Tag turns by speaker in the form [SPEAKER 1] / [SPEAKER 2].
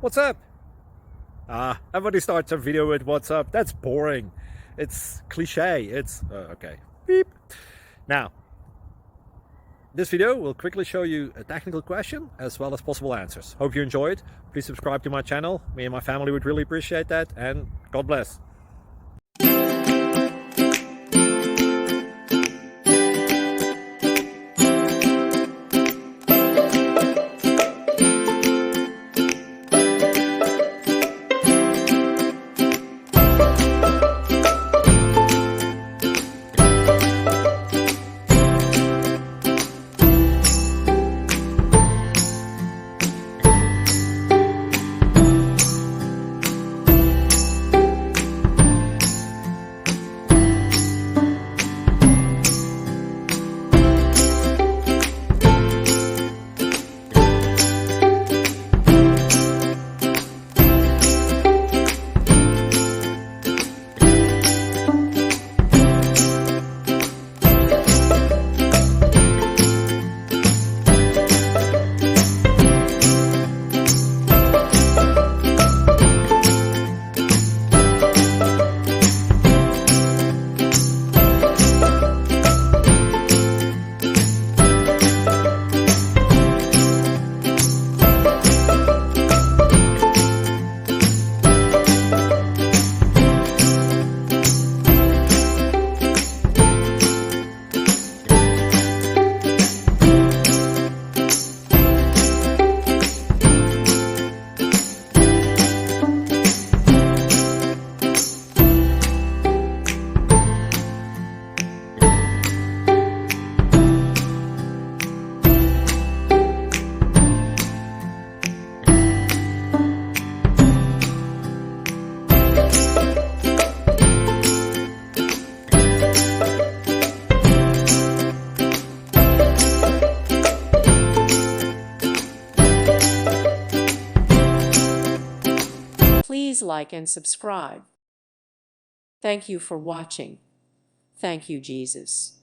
[SPEAKER 1] What's up? Everybody starts a video with what's up. That's boring. It's cliche. It's okay. Beep. Now, this video will quickly show you a technical question as well as possible answers. Hope you enjoyed. Please subscribe to my channel. Me and my family would really appreciate that, and God bless.
[SPEAKER 2] Please like and subscribe. Thank you for watching. Thank you, Jesus.